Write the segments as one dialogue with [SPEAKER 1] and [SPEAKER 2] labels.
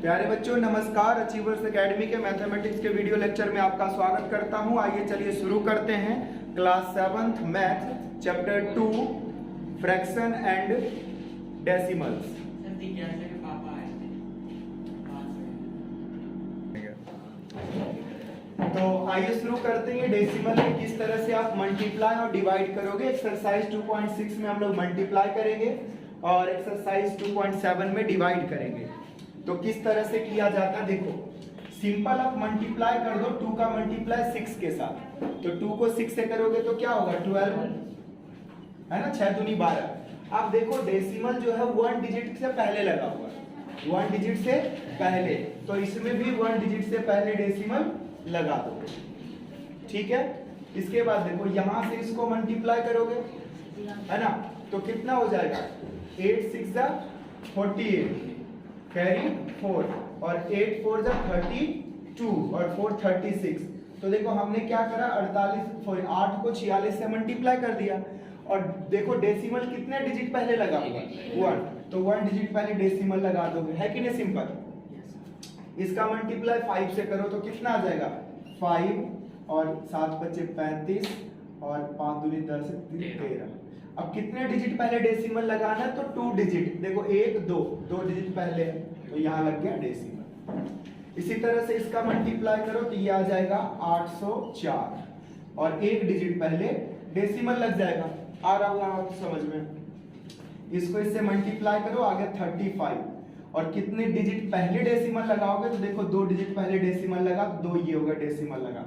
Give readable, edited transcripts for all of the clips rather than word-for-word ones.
[SPEAKER 1] प्यारे बच्चों नमस्कार। अचीवर्स एकेडमी के मैथमेटिक्स के वीडियो लेक्चर में आपका स्वागत करता हूं। आइए चलिए शुरू करते हैं। Class 7th math chapter 2 fraction and decimals. तो आइए शुरू करते हैं। डेसिमल में किस तरह से आप मल्टीप्लाई और डिवाइड करोगे। एक्सरसाइज 2.6 में हम लोग मल्टीप्लाई करेंगे और एक्सरसाइज 2.7 में डिवाइड करेंगे। तो किस तरह से किया जाता है देखो। सिंपल आप मल्टीप्लाई कर दो 2 का मल्टीप्लाई 6 के साथ। तो 2 को 6 से करोगे तो क्या होगा 12 है ना। 6 दूनी 12। अब देखो डेसिमल जो है 1 डिजिट से पहले लगा हुआ है, 1 डिजिट से पहले। तो इसमें भी 1 डिजिट से पहले डेसिमल लगा दो, ठीक है। इसके बाद देखो यहां से इसको मल्टीप्लाई करोगे है ना, तो कितना हो जाएगा 8 6 जा 48 कैरी 4 और 8 4 जा 32 और 4 36। तो देखो हमने क्या करा 8 को 46 से मल्टीप्लाई कर दिया। और देखो डेसिमल कितने डिजिट पहले लगा हुआ 1, तो 1 डिजिट पहले डेसिमल लगा दोगे, है कि नहीं। सिंपल इसका मल्टीप्लाई 5 से करो तो कितना आ जाएगा 5 और 7 बचे 35 और 5 दूनी 10 13। अब कितने डिजिट पहले डेसिमल लगाना है तो 2 डिजिट। देखो 1 2 डिजिट पहले तो यहाँ लग गया डेसिमल। इसी तरह से इसका मल्टीप्लाई करो तो ये आ जाएगा 804 और 1 डिजिट पहले डेसिमल लग जाएगा। आ रहा होगा आप समझ में। इसको इससे मल्टीप्लाई करो आगे 35 और कितने डिजिट पहले डेसिमल लगाओगे तो देखो 2 डिजिट पहले डेसिमल लगा तो 2 ये होगा डेसिमल लगा।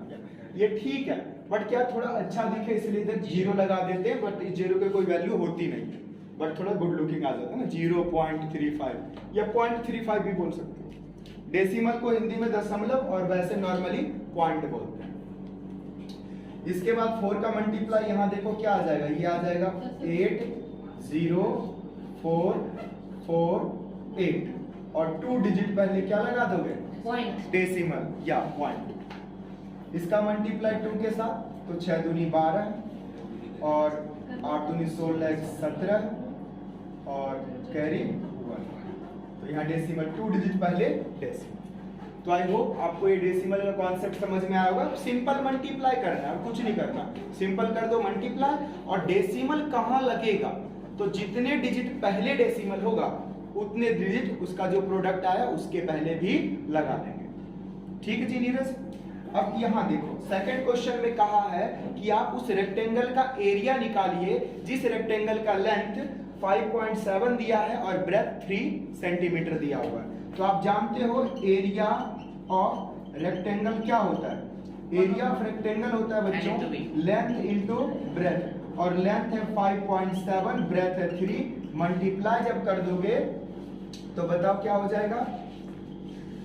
[SPEAKER 1] ये ठीक है बट क्या थोड़ा अच्छा दिखे इसलिए इधर 0 लगा देते हैं, बट इस 0 की कोई वैल्यू होती नहीं है, बट थोड़ा गुड लुकिंग आ जाता है ना। 0.35 या 0.35 भी बोल सकते हो। डेसिमल को हिंदी में दशमलव और वैसे नॉर्मली पॉइंट बोलते हैं। इसके बाद 4 का मल्टीप्लाई यहाँ देखो क्या आ जाएगा, ये आ जाएगा 8 0 4 4 8 और 2 डिजिट पहले क्या लगा दोगे डेसिमल या पॉइंट। इसका मल्टीप्लाई 2 के साथ तो 6 दूनी 12 और 8 दूनी 16 17 और कैरी 1। तो यहाँ डेसिमल 2 डिजिट पहले डेसिमल। तो आई होप आपको ये डेसिमल का कॉन्सेप्ट समझ में आया होगा। सिंपल मल्टीप्लाई करना है और कुछ नहीं करना, सिंपल कर दो मल्टीप्लाई। और डेसिमल कहाँ लगेगा तो जितने डिजिट पहले डेसिमल होगा उतने डिजिट उसका जो प्रोडक्ट आया उसके पहले भी लगा देंगे, ठीक है जी नीरज। अब यहाँ देखो सेकंड क्वेश्चन में कहा है कि आप उस रेक्टेंगल का एरिया निकालिए जिस रेक्टेंगल का लेंथ 5.7 दिया है और ब्रेथ 3 सेंटीमीटर दिया हुआ है। तो आप जानते हो एरिया ऑफ रेक्टेंगल क्या होता है। एरिया ऑफ रेक्टेंगल होता है बच्चों लेंथ इनटू ब्रेथ, और लेंथ है 5.7 ब्रेथ है 3। मल्टीप्लाई जब कर दोगे तो बताओ क्या हो जाएगा।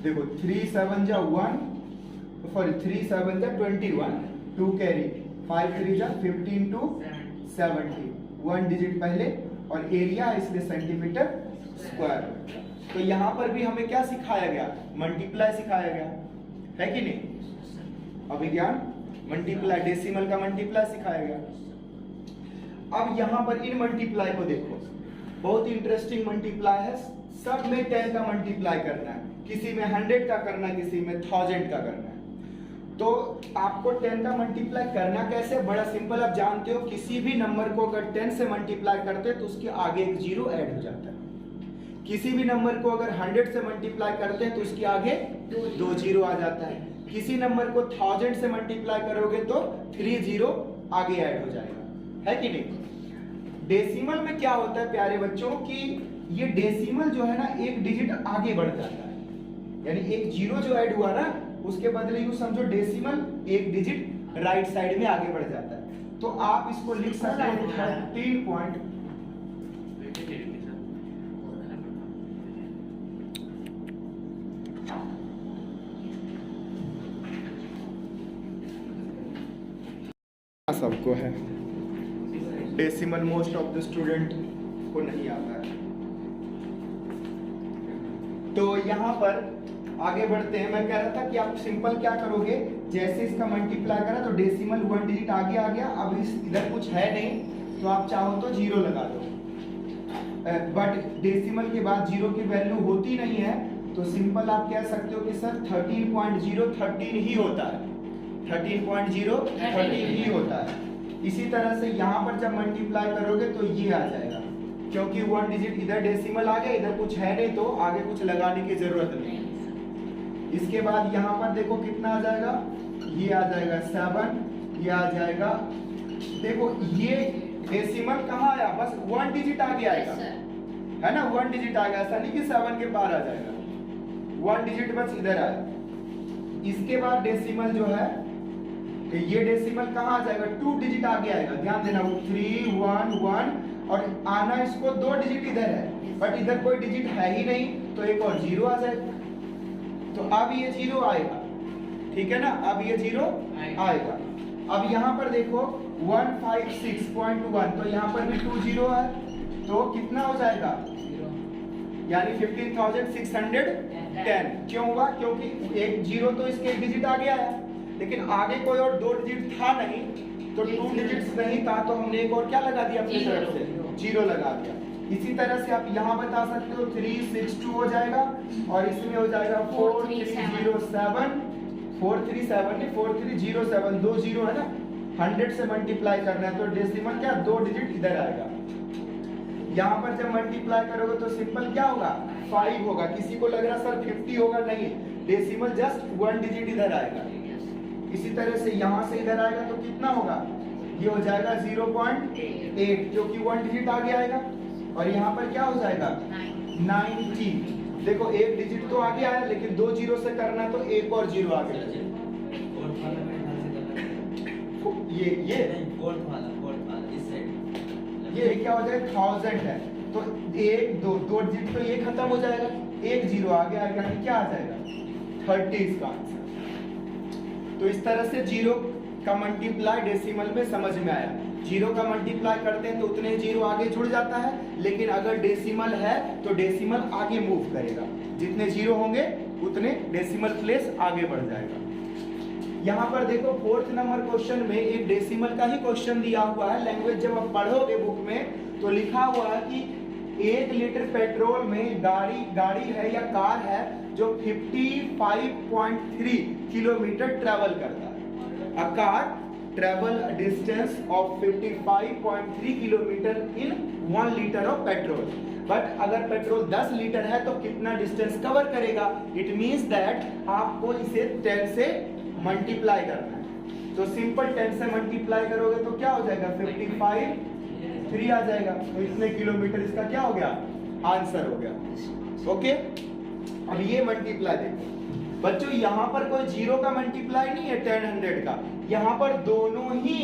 [SPEAKER 1] देखो 3 7 जा 1 सॉरी 3 7 जा 21 2 कैरी 5 3 जा 15 टू 70 1 डिजिट पहले और एरिया इसलिए सेंटीमीटर स्क्वायर। तो यहाँ पर भी हमें क्या सिखाया गया मल्टीप्लाई सिखाया गया, है कि नहीं। अभिज्ञान मल्टीप्लाई डेसिमल का मल्टीप्लाई सिखाया गया। अब यहाँ पर इन मल्टीप्लाई को देखो, बहुत इंटरेस्टिंग मल्टीप्लाई है। सब में 10 का मल्टीप्लाई करना है, किसी में 100 का करना है, किसी में 1000 का करना है। तो आपको 10 का मल्टीप्लाई करना कैसे, बड़ा सिंपल। आप जानते हो किसी भी नंबर को अगर 10 से मल्टीप्लाई करते हैं तो उसके आगे एक 0 ऐड हो जाता है। किसी भी नंबर को अगर 100 से मल्टीप्लाई करते हैं तो उसके आगे 2 0 आ जाता है। किसी नंबर को 1000 से मल्टीप्लाई करोगे तो 3 0 आगे ऐड हो जाएगा, है कि नहीं। डेसिमल में क्या होता है प्यारे बच्चों कि ये डेसिमल जो है ना एक डिजिट आगे बढ़ जाता है, यानी एक 0 जो ऐड हुआ ना उसके बदले यूं समझो डेसिमल एक डिजिट राइट साइड में आगे बढ़ जाता है। तो आप इसको लिख सकते हो 13 पॉइंट सबको है। Decimal most of the student को नहीं आता है। तो यहाँ पर आगे बढ़ते हैं। मैं कह रहा था कि आप सिंपल क्या करोगे, जैसे इसका मल्टीप्लाई करा तो डेसिमल 1 डिजिट आगे आ गया। अब इस इधर कुछ है नहीं तो आप चाहो तो 0 लगा दो, बट डेसिमल के बाद 0 की वैल्यू होती नहीं है तो सिंपल आप कह सकते हो कि सर 13.0 13 ही होता है, 13.0 13 ही होता है। इसी तरह से यहाँ पर जब मल्टीप्लाई करोगे तो ये आ जाएगा, क्योंकि 1 डिजिट इधर डेसिमल आ गया, इधर कुछ है नहीं तो आगे कुछ लगाने की जरूरत नहीं। इसके बाद यहाँ पर देखो कितना आ जाएगा, ये आ जाएगा 7, ये आ जाएगा, देखो ये डेसिमल कहाँ आया, बस 1 डिजिट आगे आएगा, है ना, 1 डिजिट आ गया, ऐसा नहीं कि 7 के पार आ जाएगा, 1 डिजिट बस इधर आया। इसके बाद डेसिमल जो है ये डेसिमल कहाँ आ जाएगा, 2 डिजिट आगे आएगा, ध्यान देना, 3 1 1 और आना इसको 2 डिजिट इधर है, बट इधर कोई डिजिट है ही नहीं तो एक और 0 आ जाएगा, तो अब ये 0 आएगा, ठीक है ना, अब ये 0 आएगा। अब यहाँ पर देखो 156.1, तो यहाँ पर भी 2 0 है, तो कितना हो जाएगा, यानी 15,610। क्यों हुआ, क्योंकि एक 0 तो इसके एक डिजिट आगे आया, लेकिन आगे कोई और 2 डिजिट था नहीं, तो 2 डिजिट्स नहीं था, तो हमने एक और क्या लगा दिया अपनी तरफ से, 0 लगा दिया। इसी तरह से आप यहाँ बता सकते हो 362 हो जाएगा, और इसमें हो जाएगा 4307, 437 नहीं 4307, 2 0 है ना, 100 से मल्टीप्लाई करना है तो डेसिमल क्या 2 डिजिट इधर आएगा। यहाँ पर जब मल्टीप्लाई करोगे तो सिंपल क्या होगा 5 होगा। किसी को लग रहा सर 50 होगा, नहीं, डेसिमल जस्ट 1 डिजिट इधर आएगा। इसी तरह से यहाँ से इधर आएगा तो कितना होगा, ये हो जाएगा 0.8, क्योंकि 1 डिजिट आगे आएगा, और यहाँ पर क्या हो जाएगा 90। देखो एक डिजिट तो आगे आया, लेकिन 2 0 से करना तो एक और 0 आगे, ये क्या हो जाएगा 1000 है, तो 1 2 डिजिट तो ये खत्म हो जाएगा, एक 0 आगे आएगा, यानी क्या आ जाएगा 30 इसका आंसर। तो इस तरह से 0 का मल्टीप्लाई डेसिमल में समझ में आया। 0 का मल्टीप्लाई करते हैं तो उतने 0 आगे जुड़ जाता है, लेकिन अगर डेसिमल है तो डेसिमल आगे मूव करेगा, जितने 0 होंगे उतने डेसिमल प्लेस आगे बढ़ जाएगा। यहाँ पर देखो 4th नंबर क्वेश्चन में एक डेसिमल का ही क्वेश्चन दिया हुआ है। लैंग्वेज जब आप पढ़ोगे बुक में तो लिखा हुआ है कि 1 लीटर पेट्रोल में गाड़ी है या कार है जो 55.3 किलोमीटर ट्रेवल करता है। A car travel distance of 55.3 kilometre in 1 litre of petrol. But अगर पेट्रोल 10 लीटर है तो कितना डिस्टेंस कवर करेगा। इट मींस दैट आपको इसे 10 से मल्टीप्लाई करना है। तो सिंपल 10 से मल्टीप्लाई करोगे तो क्या हो जाएगा 55.3 आ जाएगा, तो इतने किलोमीटर इसका क्या हो गया आंसर हो गया। ओके, अब ये मल्टीप्लाई देखो बच्चों, यहाँ पर कोई 0 का मल्टीप्लाई नहीं है 10 100 का, यहाँ पर दोनों ही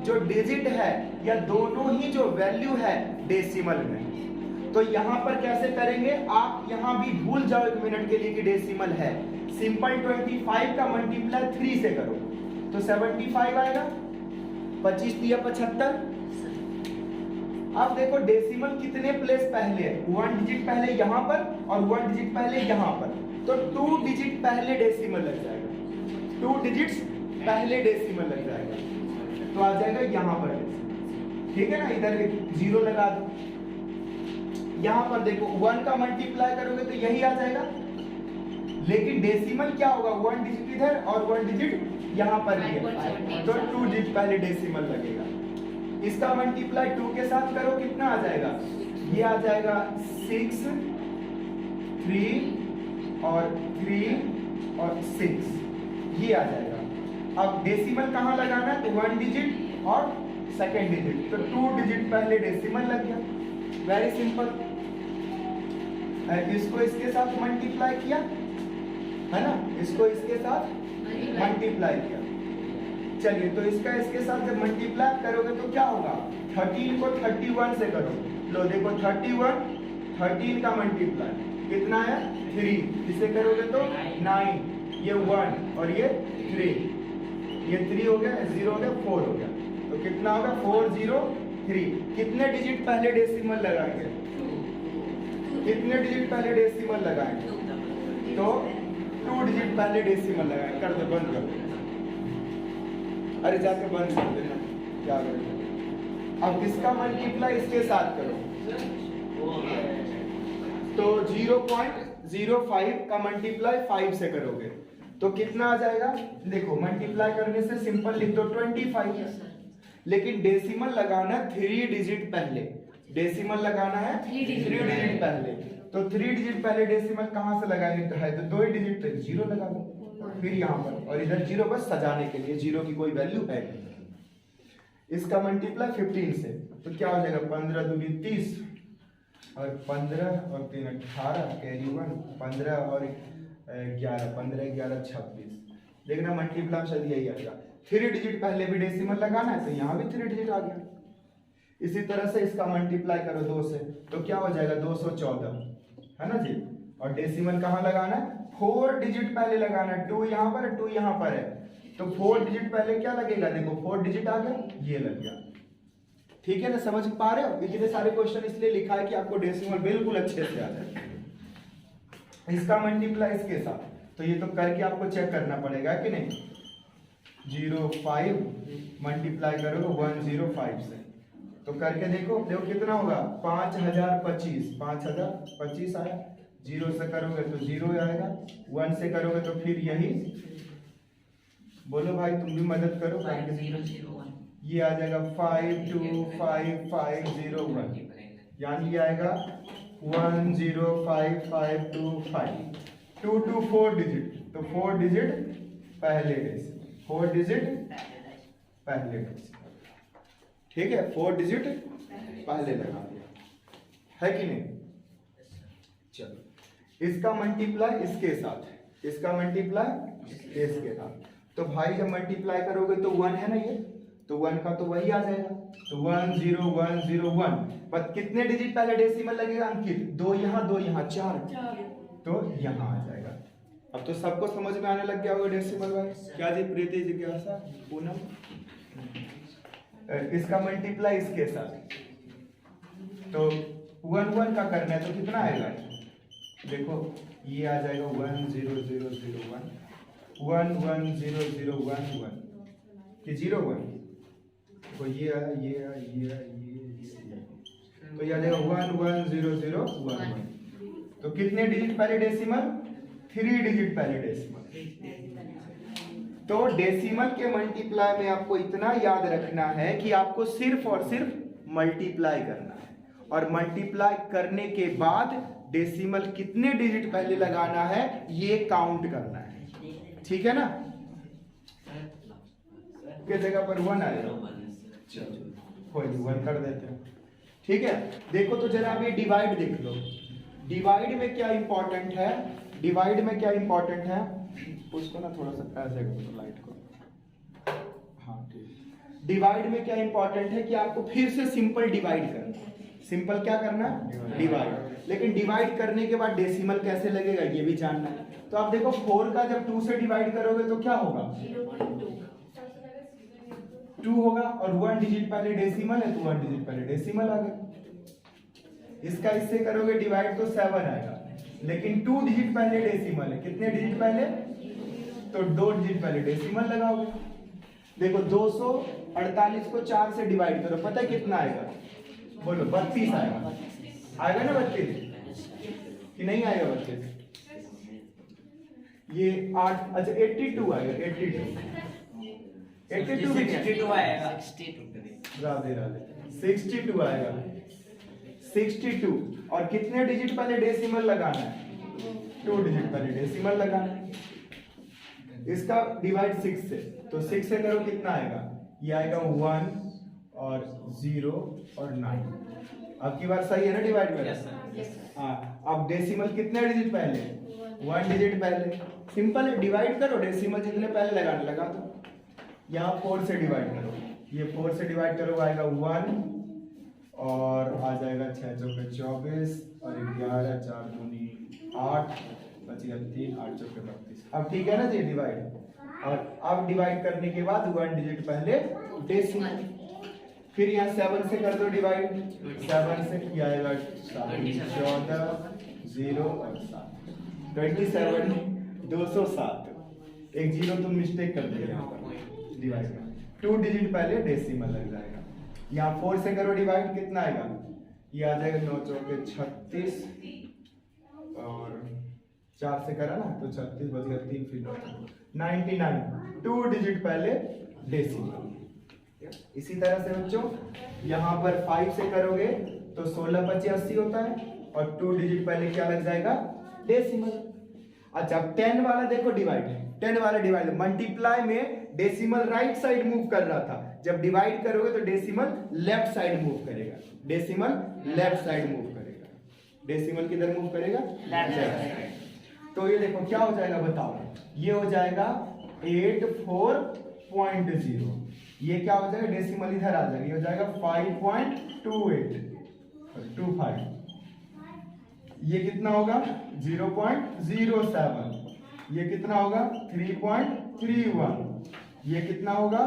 [SPEAKER 1] जो डिजिट है या दोनों ही जो वैल्यू है डेसिमल में। तो यहाँ पर कैसे करेंगे, आप यहाँ भी भूल जाओ 1 मिनट के लिए कि डेसिमल है। सिंपल 25 का मल्टीप्लाई 3 से करो तो 75 आएगा, 25 दिया 75। अब देखो डेसिमल कितने प्लेस पहले है, 1 डिजिट पहले यहाँ पर और 1 डिजिट पहले यहाँ पर, तो 2 डिजिट पहले डेसिमल लग जाएगा, 2 डिजिट्स पहले डेसिमल लग जाएगा, तो आ जाएगा यहाँ पर, ठीक है ना। इधर 0 लगा दो। यहाँ पर देखो 1 का मल्टीप्लाई करोगे तो यही आ जाएगा, लेकिन डेसिमल क्या होगा 1 डिजिट इधर और 1 डिजिट यहाँ पर भी है, तो 2 डिजिट पहले डेसिमल लगेगा। इसका मल्टीप्लाई 2 के साथ करो कितना आ जाएगा, ये आ जाएगा 6 3 और 3 और 6, ये आ जाएगा। अब डेसिमल कहाँ लगाना है, तो 1 डिजिट और सेकेंड डिजिट, तो 2 डिजिट पहले डेसिमल लग गया। Very simple. इसको इसके साथ मल्टीप्लाई किया है ना, इसको इसके साथ मल्टीप्लाई किया। चलिए, तो इसका इसके साथ जब मल्टीप्लाई करोगे तो क्या होगा, 13 को 31 से करो। लो देखो 31, 13 का मल्टीप्लाई कितना है 3, इसे करोगे तो 9, ये 1 और ये 3, ये 3 हो गया, 0 हो गया, 4 हो गया, तो कितना होगा 403। कितने डिजिट पहले डेसिमल लगाएंगे, कितने डिजिट पहले डेसिमल लगाएंगे, तो 2 डिजिट पहले डेसिमल लगाएंगे। कर दो, बंद कर दो, अरे जाके बंद कर देना, क्या करें। अब इसका मल्टीप्लाई इसके साथ करो तो 105 का मल्टीप्लाई 5 से करोगे तो कितना आ जाएगा? देखो मल्टीप्लाई करने से सिंपल लिख दो 25, लेकिन डेसिमल लगाना 3 डिजिट पहले, डेसिमल लगाना है 3 डिजिट पहले। तो 3 डिजिट पहले डेसिमल कहां से लगाएंगे? है तो 2 डिजिट तक 0 लगा दो फिर यहाँ पर, और इधर 0 बस सजाने के लिए, 0 की कोई वैल्यू है नहीं। इसका मल्टीप्लाई 15 से तो क्या हो जाएगा? 15 दूनी 30 और 15 और 3 18 कैरी 1 15 और 11 15 11 26। देखना मल्टीप्लाई शायद यही आएगा। 3 डिजिट पहले भी डेसिमल लगाना है तो यहाँ भी 3 डिजिट आ गया। इसी तरह से इसका मल्टीप्लाई करो 2 से तो क्या हो जाएगा? 214 है ना जी। और डेसिमल कहाँ लगाना है? 4 डिजिट पहले लगाना है। 2 यहाँ पर है, 2 यहाँ पर है, तो 4 डिजिट पहले क्या लगेगा? देखो 4 डिजिट आ गया, ये लग गया। ठीक है ना, समझ पा रहे हो? इतने सारे क्वेश्चन इसलिए लिखा है कि आपको डेसिमल बिल्कुल अच्छे से आ जाए। इसका मल्टीप्लाई इसके साथ, तो ये तो करके आपको चेक करना पड़ेगा कि नहीं। 05 मल्टीप्लाई करोगे 105 से, तो करके देखो कितना होगा? 5025 5025 आया। 0 से करोगे तो 0 आएगा, 1 से करोगे तो फिर यही। बोलो भाई तुम भी मदद करो।
[SPEAKER 2] 5001
[SPEAKER 1] ये आ जाएगा 525501, यानी ये आएगा 105525। 2 to 4 डिजिट, तो 4 डिजिट पहले डेसिमल, 4 डिजिट पहले डेसिमल। ठीक है, 4 डिजिट पहले लगा दिया, है कि नहीं? चलो इसका मल्टीप्लाई इसके साथ, इसका मल्टीप्लाई इसके साथ। तो भाई जब मल्टीप्लाई करोगे तो 1 है ना ये, तो 1 का तो वही आ जाएगा, तो 10101। पर कितने डिजिट पहले डेसिमल लगेगा अंकित? 2 यहाँ 2 यहाँ 4, तो यहाँ आ जाएगा। अब तो सबको समझ में आने लग गया होगा डेसिमल भाई। क्या जी प्रीति जिज्ञासा पूनम? इसका मल्टीप्लाई इसके साथ, तो 1 का करना है तो कितना आएगा? देखो ये आ जाएगा 10001 11001 कि 01, तो ये आया ये आया ये आया ये, तो ये आ जाएगा 11001। तो कितने डिजिट पहले डेसिमल? 3 डिजिट पहले डेसिमल। तो डेसिमल के मल्टीप्लाई में आपको इतना याद रखना है कि आपको सिर्फ और सिर्फ मल्टीप्लाई करना है, और मल्टीप्लाई करने के बाद डेसिमल कितने डिजिट पहले लगाना है ये काउंट करना है। ठीक है ना? किस जगह पर 1 आएगा? चलो कोई 1 कर देते हैं। ठीक है, देखो तो जरा अब ये डिवाइड देख लो। डिवाइड में क्या इंपॉर्टेंट है? डिवाइड में क्या इंपॉर्टेंट है? उसको ना थोड़ा सा ऐसे करो लाइट को। हाँ ठीक। डिवाइड में क्या इंपॉर्टेंट है कि आपको फिर से सिंपल डिवाइड करना। सिंपल क्या करना? डिवाइड। लेकिन डिवाइड करने के बाद डेसिमल कैसे लगेगा ये भी जानना है। तो आप देखो 4 का जब 2 से डिवाइड करोगे तो क्या होगा? 2 होगा, और 1 डिजिट पहले डेसिमल है तो 1 डिजिट पहले डेसिमल आ गया। इसका इससे करोगे डिवाइड तो 7 आएगा, लेकिन 2 डिजिट पहले डेसिमल है। कितने डिजिट पहले? तो 2 डिजिट पहले डेसिमल लगाओगे। देखो 248 को 4 से डिवाइड करो, पता है कितना आएगा? बोलो 32 आएगा। आएगा ना 32 कि नहीं आएगा? 32 ये 8, अच्छा 82 आएगा। 82 भी
[SPEAKER 2] 62 आएगा। 62
[SPEAKER 1] राधे राधे 62 आएगा। 62 और कितने डिजिट पहले डेसिमल लगाना है? 2 डिजिट पहले डेसिमल लगाना है। इसका डिवाइड 6 से, तो 6 से करो कितना आएगा? ये आएगा 1 और 0 और 9। अब की बार सही है ना डिवाइड में? हाँ। अब डेसिमल कितने डिजिट पहले? 1 डिजिट पहले। सिंपल है, डिवाइड करो, डेसिमल जितने पहले लगाने लगा दो। यहाँ 4 से डिवाइड करो, ये 4 से डिवाइड करो आएगा 1 और आ जाएगा 6 चौके 24 और 11 4 दूनी 8 बचेगा 3 8 चौके 32। अब ठीक है ना जी डिवाइड। और अब डिवाइड करने के बाद 1 डिजिट पहले डेसिमल, फिर यहाँ 7 से कर दो डिवाइड। 7 से किया आएगा 14 0 और 7 27 207। एक 0 तुम मिस्टेक कर दो यहाँ पर डिवाइड में। 2 डिजिट पहले डेसिमल लग जाएगा। यहाँ 4 से करो डिवाइड, कितना आएगा? ये आ जाएगा 9 चौके 36 और 4 से करा ना तो 36 बच गया 3 फिर 99 2 डिजिट पहले डेसिमल। इसी तरह से बच्चों यहाँ पर 5 से करोगे तो 16 × 80 होता है और 2 डिजिट पहले क्या लग जाएगा डेसिमल। अच्छा 10 वाला देखो डिवाइड है, 10 वाला डिवाइड मल्टीप्लाई में डेसिमल राइट साइड मूव कर रहा था, जब डिवाइड करोगे तो डेसिमल लेफ्ट साइड मूव करेगा, डेसिमल लेफ्ट साइड मूव करेगा। डेसिमल किधर मूव करेगा लेफ्ट साइड। तो ये देखो क्या हो जाएगा बताओ, ये हो जाएगा 84.0, ये क्या हो जाएगा डेसिमल इधर आ जाएगा, ये हो जाएगा 5.2825, ये कितना होगा 0.07, ये कितना होगा 3.31, ये कितना होगा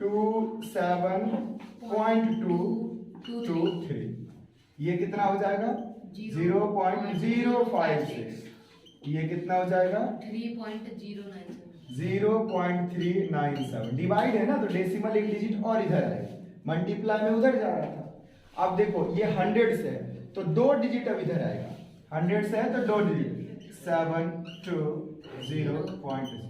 [SPEAKER 1] 27.223, ये कितना हो जाएगा 0.056, ये कितना हो जाएगा 0.397। डिवाइड है ना तो डेसिमल एक डिजिट और इधर है, मल्टीप्लाई में उधर जा रहा था। अब देखो ये 100 से है तो 2 डिजिट अब इधर आएगा, 100 से है तो 2 डिजिट 720.0,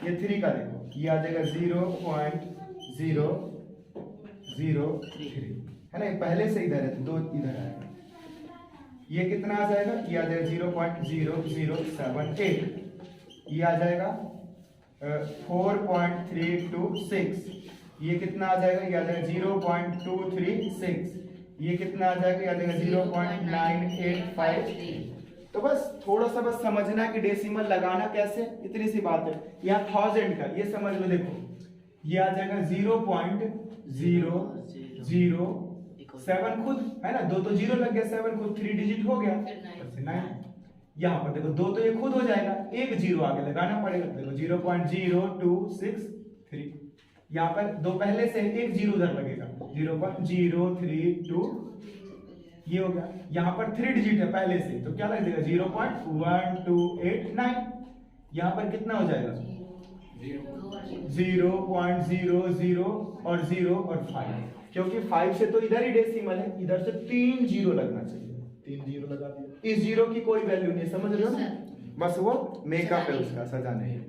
[SPEAKER 1] ये 3 का देखो ये आ जाएगा 0.003 है ना, ये पहले से इधर है तो 2 इधर आएगा, ये कितना आ जाएगा ये आ जाएगा 0.0078, ये आ जाएगा 4.326, ये कितना आ जाएगा ये आ जाएगा 0.236, ये कितना आ जाएगा ये आ जाएगा 0.9853। तो बस थोड़ा सा बस समझना कि डेसिमल लगाना कैसे, इतनी सी बात है। यहाँ 1000 का ये समझ लो, देखो ये आ जाएगा 0.007 खुद है ना, 2 तो 0 लग गया, 7 खुद 3 डिजिट हो गया 9। यहाँ पर देखो 2 तो ये खुद हो जाएगा, एक 0 आगे लगाना पड़ेगा, देखो 0.0263, यहाँ पर 2 पहले से एक 0 उधर लगेगा 0.032, ये हो गया। यहाँ पर 3 डिजिट है पहले से तो क्या लग जाएगा 0.1289, यहाँ पर कितना हो जाएगा 0.00 और 0 और 5, क्योंकि 5 से तो इधर ही डेसिमल है, इधर से 3 0 लगना चाहिए, 3 0 लगा दिया, इस 0 की कोई वैल्यू नहीं, समझ रहे हो ना, बस वो मेकअप है उसका, सजा नहीं है।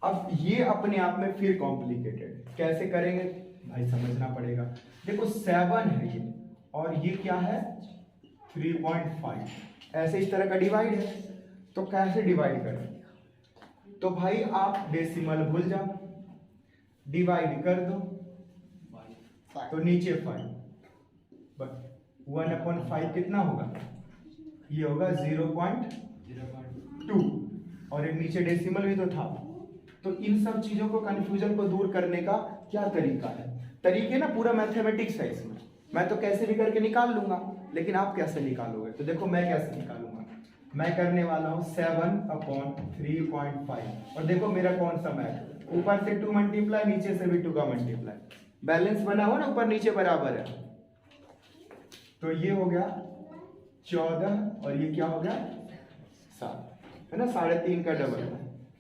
[SPEAKER 1] अब ये अपने आप में फिर कॉम्प्लिकेटेड, कैसे करेंगे भाई समझना पड़ेगा। देखो 7 है ये और ये क्या है 3.5, ऐसे इस तरह का डिवाइड है, तो कैसे डिवाइड करें, तो भाई आप डेसिमल भूल जाओ, डिवाइड कर दो तो नीचे 5, बस 1/5 कितना होगा ये होगा 0.02, और एक नीचे डेसिमल भी तो था। तो इन सब चीजों को कंफ्यूजन को दूर करने का क्या तरीका है, तरीके ना पूरा मैथमेटिक्स है इसमें, मैं तो कैसे भी करके निकाल लूंगा, लेकिन आप कैसे निकालोगे, तो देखो मैं कैसे निकालूंगा, मैं करने वाला हूँ 7/3.5, और देखो मेरा कौन सा मैथ, ऊपर से 2 मल्टीप्लाई, नीचे से भी 2 का मल्टीप्लाई, बैलेंस बना हुआ ना ऊपर नीचे बराबर है, तो ये हो गया 14 और ये क्या हो गया 7, है ना 3.5 का डबल।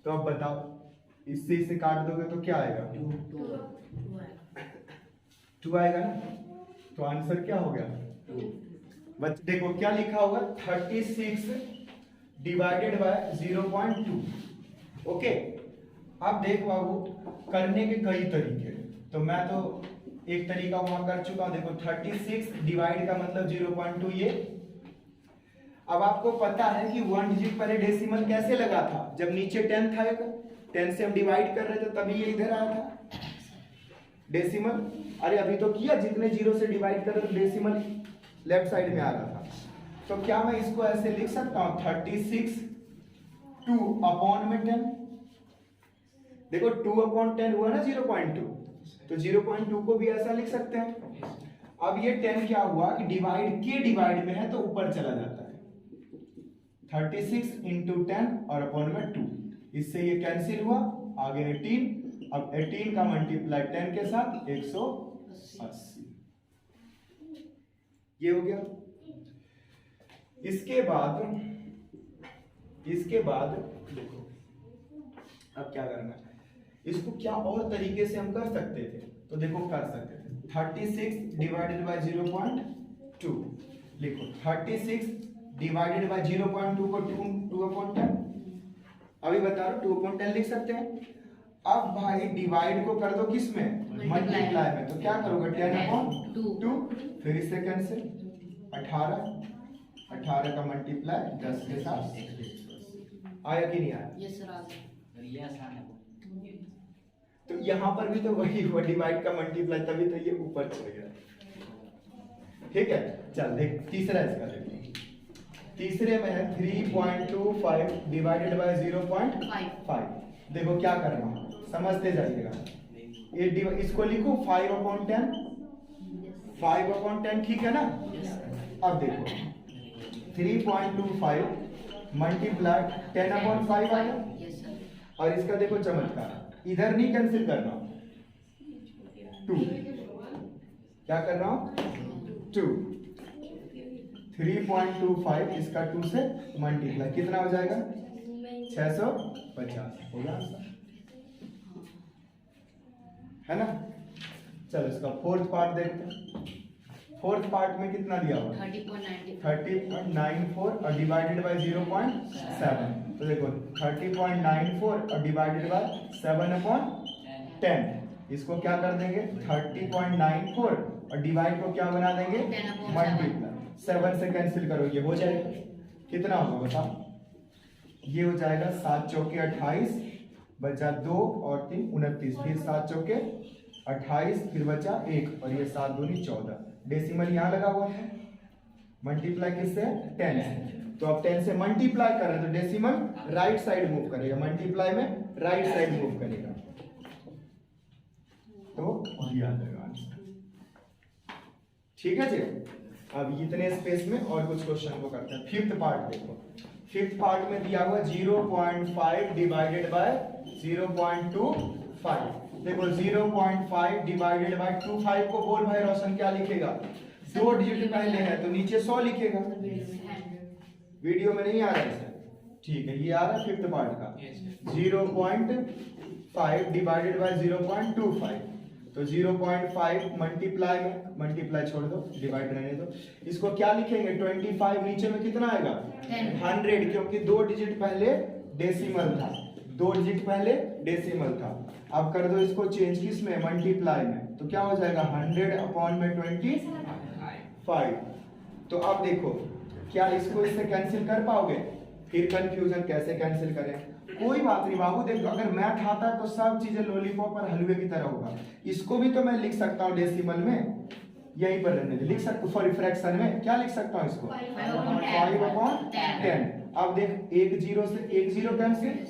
[SPEAKER 1] तो अब बताओ इससे इसे काट दोगे तो क्या आएगा 2 आएगा ना, तो आंसर क्या हो गया 2। बच्चे देखो क्या लिखा होगा 36 डिवाइडेड बाय 0.2। ओके, अब देखो बाबू करने के कई तरीके, तो मैं तो एक तरीका वहां कर चुका, देखो 36 डिवाइड का मतलब 0.2 ये। अब आपको पता है कि 1 डिजिट पहले डेसिमल कैसे लगा था, जब नीचे 10 था, 10 से हम डिवाइड कर रहे थे तभी ये इधर आया था डेसिमल। अरे अभी तो किया, जितने 0 से डिवाइड कर रहे थे डेसिमल लेफ्ट साइड में आ रहा था। तो क्या मैं इसको ऐसे लिख सकता हूं 36 2/10, देखो 2/10 हुआ ना 0.2, तो 0.2 को भी ऐसा लिख सकते हैं। अब ये 10 क्या हुआ कि डिवाइड के डिवाइड में है तो ऊपर चला जाता है, 36 × 10 और अपॉन में 2, इससे ये कैंसिल हुआ, आगे 18, अब 18 का मल्टीप्लाई 10 के साथ 180, ये हो गया। इसके बाद देखो अब क्या करना है, इसको क्या और तरीके से हम कर सकते थे, तो देखो कर सकते थे 36 डिवाइडेड बाय 0.2, लिखो 36 डिवाइडेड बाय 0.2 को 2/10, अभी बता रहा हूँ 2/10 लिख सकते हैं। अब भाई डिवाइड को कर दो किस में, मल्टीप्लाई में, तो क्या करोगे 10/2, फिर इससे कैंसिल 18 का मल्टीप्लाई 10 के साथ, आया कि नहीं आया?
[SPEAKER 2] यस सर आ गया। ये आसान है।
[SPEAKER 1] तो यहाँ पर भी तो वही हुआ, डिवाइड का मल्टीप्लाई, तभी तो ये ऊपर चल गया। ठीक है, चल देख तीसरा इसका देखो। तीसरे में है 3.25 डिवाइडेड बाय 0.5। देखो क्या करना है, समझते जाइएगा। ये इसको लिखो 5/10, 5/10, ठीक है ना? अब देखो 3.25 मल्टीप्लाई 10/5 आया,
[SPEAKER 2] यस सर।
[SPEAKER 1] और इसका देखो चमत्कार, इधर नहीं कैंसिल करना, 2, क्या कर रहा हूं 2, 3.25 इसका 2 से मल्टीप्लाई कितना हो जाएगा 650, होगा आंसर, है ना? चलो इसका फोर्थ पार्ट देखते हैं। फोर्थ पार्ट में कितना दिया हुआ 30.94 और डिवाइडेड बाय 0.7, तो देखो 30.94 और डिवाइडेड बाय 7/10, इसको क्या कर देंगे 30.94 और डिवाइड को क्या बना देंगे मल्टीप्लाई, 7 से कैंसिल करो, ये हो जाएगा, कितना होगा बताओ? ये हो जाएगा 7 चौके 28, बचा 2 और 3 29, फिर 7 चौके 28, फिर बचा 1 और ये 7 दूनी 14, डेसिमल यहाँ लगा हुआ है, मल्टीप्लाई किससे 10 से, तो अब 10 से मल्टीप्लाई कर रहे हैं तो डेसिमल राइट साइड मूव करेगा, मल्टीप्लाई में राइट साइड मूव करेगा, तो ये आ जाएगा आंसर। ठीक है जी, अब इतने स्पेस में और कुछ क्वेश्चन को करते हैं। फिफ्थ पार्ट देखो, फिफ्थ पार्ट में दिया हुआ 0.5 डिवाइडेड बाय 0.25, देखो 0.5 डिवाइडेड बाय 25 को बोल भाई रोशन क्या लिखेगा, 2 डिजिट पहले है तो नीचे 100 लिखेगा, वीडियो में नहीं आ रहा है सर, ठीक है ये आ रहा है फिफ्थ पार्ट का, 0.5 डिवाइडेड बाय 0.25, तो 0.5 मल्टीप्लाई में, मल्टीप्लाई छोड़ दो डिवाइड रहने दो, इसको क्या लिखेंगे 25, नीचे में कितना आएगा 100, क्योंकि 2 डिजिट पहले डेसिमल था, 2 डिजिट पहले डेसिमल था। अब कर दो इसको चेंज किस में मल्टीप्लाई में, तो क्या हो जाएगा 100/25। तो अब देखो क्या इसको इससे कैंसिल कर पाओगे, फिर कंफ्यूजन कैसे कैंसिल करें, कोई बात नहीं बाबू, देखो अगर मैथ आता है तो सब चीजें लॉलीपॉप और हलवे की तरह होगा, इसको भी तो मैं लिख सकता हूँ डेसिमल में, यहीं पर रहने दे, लिख सकता हूँ, सॉरी फ्रैक्शन में क्या लिख सकता हूँ इसको 5/10। अब देख 1 0 से 1 0 कैंसिल,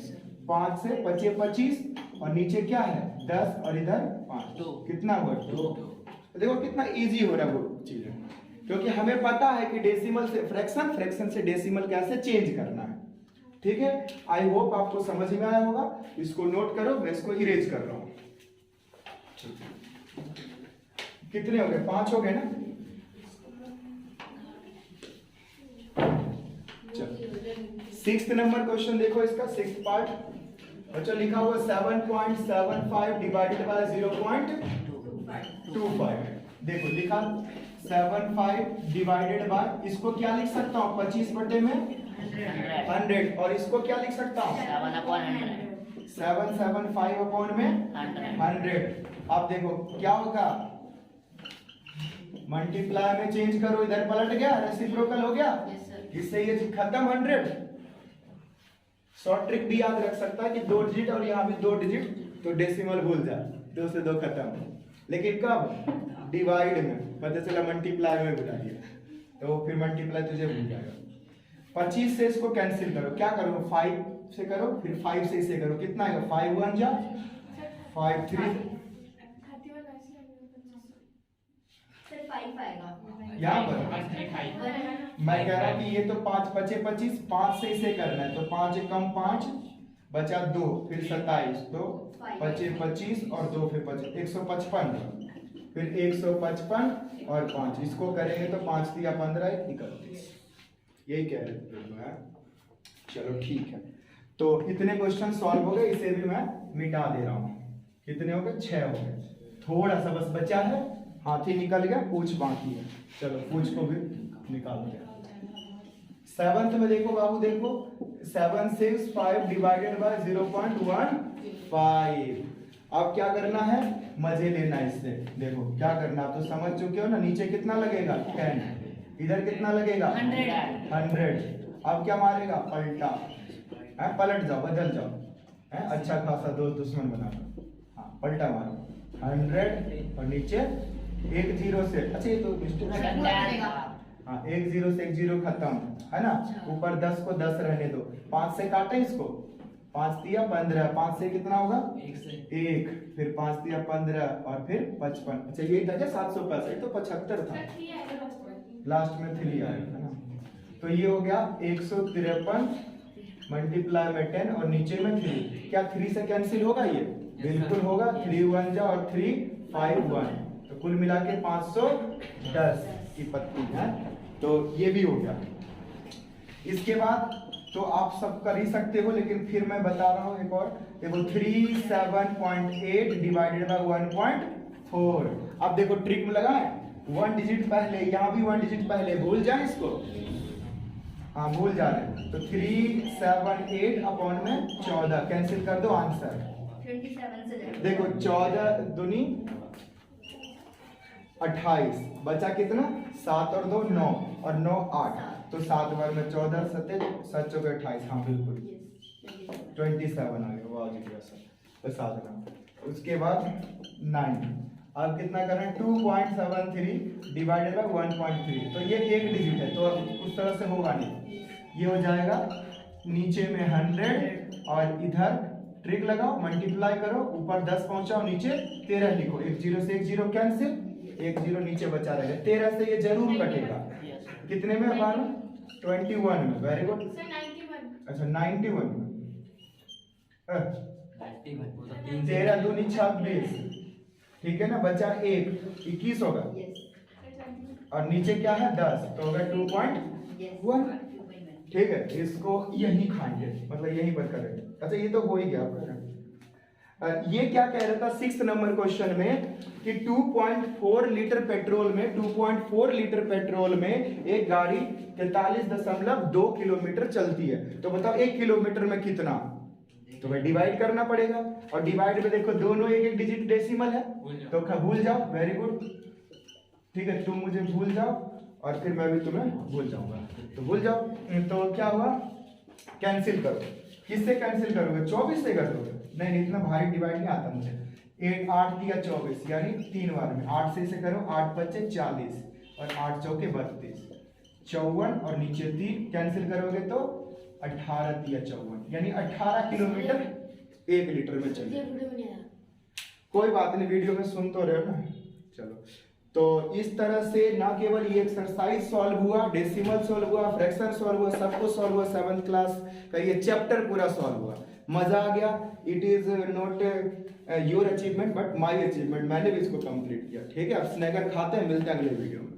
[SPEAKER 1] 5 से 25 25 और नीचे क्या है 10 और इधर 5, कितना हुआ 2। देखो कितना इजी हो रहा है वो चीजें, क्योंकि हमें पता है कि डेसिमल से फ्रैक्शन, फ्रैक्शन से डेसिमल कैसे चेंज करना है। ठीक है, आई होप आपको समझ में आया होगा, इसको नोट करो, मैं इसको इरेज कर रहा हूं। कितने हो गए 5 हो गए ना, चलो 6th नंबर क्वेश्चन देखो, इसका 6th पार्ट बच्चों लिखा हुआ 7.75 डिवाइडेड बाय 0.25, देखो लिखा 75 डिवाइडेड बाय, इसको क्या लिख सकता हूँ 25 बटे में 100, और इसको क्या लिख सकता हूँ 7/100। अब देखो क्या होगा, मल्टीप्लाई में चेंज करो, इधर पलट गया, रेसिप्रोकल हो गया, इससे ये खत्म 100। शॉर्ट ट्रिक भी याद रख सकता है कि 2 डिजिट और यहाँ भी 2 डिजिट, तो डेसिमल भूल जा, 2 से 2 खत्म, लेकिन कब डिवाइड में, पता चला मल्टीप्लाई में बुला दिया, तो फिर मल्टीप्लाई तुझे भूल जाएगा। 25 से इसको कैंसिल करो, क्या करो 5 से करो, फिर 5 से इसे करो, कितना आएगा 5 1 जा 5 3, यहाँ पर मैं कह रहा कि ये तो 5 5 25, 5 से इसे करना है, तो 5 कम 5 बचा 2, फिर 27, तो 25 25 और 2 फिर 25, 155, फिर 155 और 5, इसको करेंगे तो 5 दिया 15 31, यही कह रहे थे। चलो ठीक है, तो इतने क्वेश्चन सॉल्व हो गए, इसे भी मैं मिटा दे रहा हूँ। कितने हो गए 6 हो गए, थोड़ा सा बस बचा है, हाथी निकल गया, पूछ बाकी है, चलो पूछ को भी निकाल दिया। सेवंथ में देखो बाबू, देखो 765 डिवाइडेड बाय 0.15। अब क्या करना है, मजे लेना है इससे। देखो क्या करना, आप तो समझ चुके हो ना। नीचे कितना लगेगा 10, इधर कितना लगेगा 100। अब क्या मारेगा, पलटा है, पलट जाओ, बदल जाओ है, अच्छा खासा दोस्त दुश्मन बना लो। हाँ पलटा मारो 100 और नीचे एक जीरो से, अच्छा ये तो मिस्टेक है। हाँ एक जीरो से एक जीरो खत्म है ना। ऊपर 10 को 10 रहने दो, 5 से काटे इसको, 5 दिया 15, 5 से कितना होगा 1, फिर 5 दिया 15 और फिर 55। अच्छा यही था क्या 765, तो 75 था, लास्ट में 3 आएगा है ना। तो ये हो गया 153 मल्टीप्लाई में 10 और नीचे में 3। क्या 3 से कैंसिल होगा, ये बिल्कुल होगा। 3 1 जा और 3 5 1, तो कुल मिला के 510 की पत्ती है। तो ये भी हो गया। इसके बाद तो आप सब कर ही सकते हो, लेकिन फिर मैं बता रहा हूं एक और। देखो 37.8 डिवाइडेड बाय 1.4। अब देखो ट्रिक में लगा है, 1 डिजिट पहले, यहाँ भी 1 डिजिट पहले, भूल जाए इसको। हाँ भूल जा रहे हैं, तो 378 अपॉन में 14 कैंसिल कर दो, आंसर
[SPEAKER 3] 27 से
[SPEAKER 1] देखो 14 दूनी 28, बचा कितना 7 और 2 9 और 9 8, तो 7 बार में 14 7 7 चौके 28। हाँ बिल्कुल 27 आ गया, वाह जी सर। तो 7 ना, उसके बाद 9। अब कितना करना है, 2.73 डिवाइडेड बाय 1.3। तो ये एक डिजिट है, तो अब उस तरह से होगा नहीं, ये हो जाएगा नीचे में 100 और इधर ट्रिक लगाओ, मल्टीप्लाई करो, ऊपर 10 पहुंचाओ, नीचे 13 लिखो। एक जीरो से एक जीरो कैंसिल, एक जीरो नीचे बचा रहेगा। 13 से ये जरूर कटेगा। कितने में, 21 में, वेरी गुड। अच्छा 91 में, 13 दूनी 26, ठीक है ना, बचा 1 21 होगा, और नीचे क्या है 10, तो होगा 2.1। ठीक है, इसको यही खाएंगे, मतलब यही पर करेंगे। अच्छा ये तो हो ही गया आपका। ये क्या कह रहा था 6 नंबर क्वेश्चन में कि 2.4 लीटर पेट्रोल में 2.4 लीटर पेट्रोल में एक गाड़ी 43.2 किलोमीटर चलती है। तो बताओ 1 किलोमीटर में कितना, तो भाई डिवाइड करना पड़ेगा। और डिवाइड में देखो दोनों एक एक डिजिट डेसिमल है, तो भूल जाओ, वेरी गुड। ठीक है, तुम मुझे भूल जाओ और फिर मैं भी तुम्हें भूल जाऊंगा, तो भूल जाओ। तो क्या हुआ, कैंसिल करो। किससे कैंसिल करोगे, 24 से कर दोगे? नहीं, इतना भारी डिवाइड नहीं आता मुझे। 8 दिया 24, यानी 3 बार में 8 से करो, 8 बचे 40 और 8 चौके 32, 54 और नीचे 3 कैंसिल करोगे तो 18 दिया 54, यानी 18 किलोमीटर 1 लीटर में चलिए। कोई बात नहीं, वीडियो में सुन तो रहे हो ना। चलो, तो इस तरह से ना केवल ये एक्सरसाइज सॉल्व हुआ, डेसिमल सॉल्व हुआ, फ्रैक्शन सॉल्व हुआ, सब कुछ सॉल्व हुआ। 7th क्लास का ये चैप्टर पूरा सॉल्व हुआ। मजा आ गया। It is not your achievement but my achievement. मैंने भी इसको कंप्लीट किया। ठीक है, अब स्नैगर खाते हैं, मिलते हैं अगले वीडियो में।